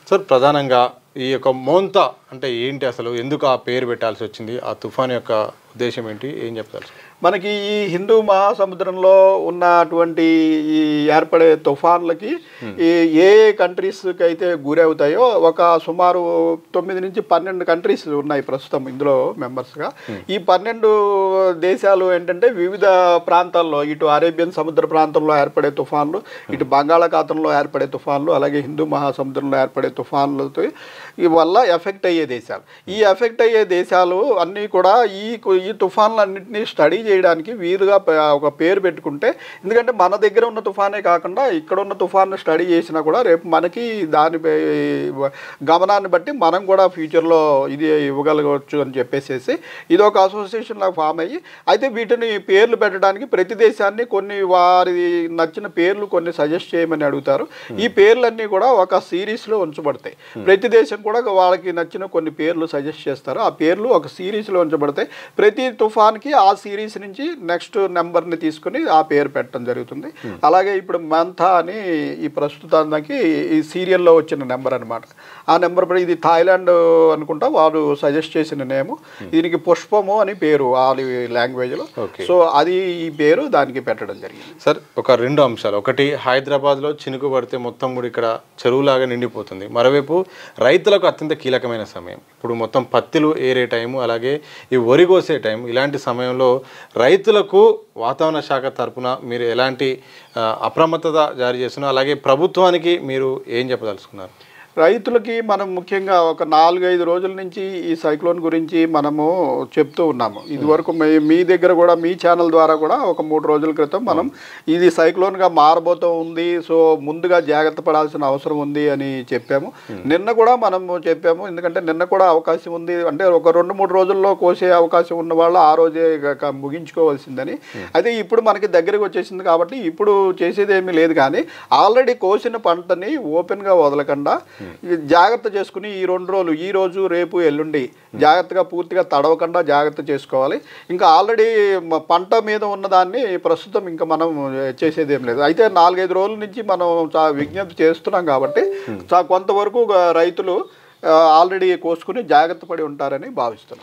Sir ప్రధానంగా ఈ యొక్క మోంతా అంటే ఏంటి అసలు? ఎందుకు ఆ పేరు పెట్టాల్సి వచ్చింది? ఆ తుఫాన్ యొక్క ఉద్దేశం ఏంటి? ఏం చెప్తారు? మనకి ఈ హిందూ మహాసముద్రంలో ఉన్నటువంటి ఈ ఏర్పడే తుఫాన్లకి ఈ ఏ కంట్రీస్కి అయితే గురవుతాయో ఒక సుమారు 9 నుంచి 12 కంట్రీస్ ఉన్నాయి ప్రస్తుతం ఇందులో మెంబర్స్గా. ఈ 12 దేశాలు ఏంటంటే వివిధ ప్రాంతాల్లో ఇటు అరేబియన్ సముద్ర ప్రాంతంలో ఏర్పడే తుఫాన్లు, ఇటు బంగాళాఖాతంలో ఏర్పడే తుఫాన్లు, అలాగే హిందూ మహాసముద్రంలో ఏర్పడే తుఫాన్లతో వల్ల ఎఫెక్ట్ అయ్యే దేశాలు. ఈ ఎఫెక్ట్ అయ్యే దేశాలు అన్నీ కూడా ఈ తుఫాన్లన్నింటినీ స్టడీ చేయడానికి వీలుగా ఒక పేరు పెట్టుకుంటే, ఎందుకంటే మన దగ్గర ఉన్న తుఫానే కాకుండా ఇక్కడ ఉన్న తుఫాన్ని స్టడీ చేసినా కూడా రేపు మనకి దాని గమనాన్ని బట్టి మనం కూడా ఫ్యూచర్లో ఇది ఇవ్వగలగవచ్చు అని చెప్పేసి ఇది ఒక అసోసియేషన్ లాగా ఫామ్ అయ్యి, అయితే వీటిని పేర్లు పెట్టడానికి ప్రతి దేశాన్ని కొన్ని వారి నచ్చిన పేర్లు కొన్ని సజెస్ట్ చేయమని అడుగుతారు. ఈ పేర్లన్నీ కూడా ఒక సిరీస్లో ఉంచబడతాయి. ప్రతి దేశం కూడా వాళ్ళకి నచ్చిన కొన్ని పేర్లు సజెస్ట్ చేస్తారు. ఆ పేర్లు ఒక సిరీస్లో ఉంచబడతాయి. ప్రతి తుఫాన్కి ఆ సిరీస్ నుంచి నెక్స్ట్ నెంబర్ని తీసుకుని ఆ పేరు పెట్టడం జరుగుతుంది. అలాగే ఇప్పుడు మంథా అని ఈ ప్రస్తుతానికి ఈ సీరియల్లో వచ్చిన నెంబర్ అనమాట. ఆ నెంబర్ ఇది థాయిలాండ్ అనుకుంటా వారు సజెస్ట్ చేసిన నేము. దీనికి పుష్పము అని పేరు వాళ్ళ లాంగ్వేజ్లో. సో అది ఈ పేరు దానికి పెట్టడం జరిగింది. సార్ ఒక 2 అంశాలు. ఒకటి, హైదరాబాద్లో చినుకు పడితే మొత్తం కూడా ఇక్కడ చెరువులాగా నిండిపోతుంది. మరోవైపు రైతులకు అత్యంత కీలకమైన సమయం ఇప్పుడు మొత్తం పత్తిలు ఏరే టైము, అలాగే ఈ వరి కోసే టైం. ఇలాంటి సమయంలో రైతులకు వాతావరణ శాఖ తరపున మీరు ఎలాంటి అప్రమత్తత జారీ చేస్తున్నారు? అలాగే ప్రభుత్వానికి మీరు ఏం చెప్పదలుచుకున్నారు? రైతులకి మనం ముఖ్యంగా ఒక 4-5 రోజుల నుంచి ఈ సైక్లోన్ గురించి మనము చెప్తూ ఉన్నాము. ఇదివరకు మీ దగ్గర కూడా మీ ఛానల్ ద్వారా కూడా ఒక 3 రోజుల క్రితం మనం ఇది సైక్లోన్గా మారబోతూ ఉంది, సో ముందుగా జాగ్రత్త పడాల్సిన అవసరం ఉంది అని చెప్పాము. నిన్న కూడా మనము చెప్పాము, ఎందుకంటే నిన్న కూడా అవకాశం ఉంది, అంటే ఒక 2-3 రోజుల్లో కోసే అవకాశం ఉన్న వాళ్ళు ఆ రోజే ముగించుకోవాల్సిందని. అయితే ఇప్పుడు మనకి దగ్గరికి వచ్చేసింది కాబట్టి ఇప్పుడు చేసేది ఏమీ లేదు. కానీ ఆల్రెడీ కోసిన పంటని ఓపెన్గా వదలకుండా జాగ్రత్త చేసుకుని ఈ 2 రోజులు, ఈ రోజు రేపు ఎల్లుండి జాగ్రత్తగా పూర్తిగా తడవకుండా జాగ్రత్త చేసుకోవాలి. ఇంకా ఆల్రెడీ పంట మీద ఉన్నదాన్ని ప్రస్తుతం ఇంకా మనం చేసేది ఏం లేదు. అయితే 4-5 రోజుల నుంచి మనం విజ్ఞప్తి చేస్తున్నాం కాబట్టి కొంతవరకు రైతులు ఆల్రెడీ కోసుకుని జాగ్రత్త పడి ఉంటారని భావిస్తున్నాం.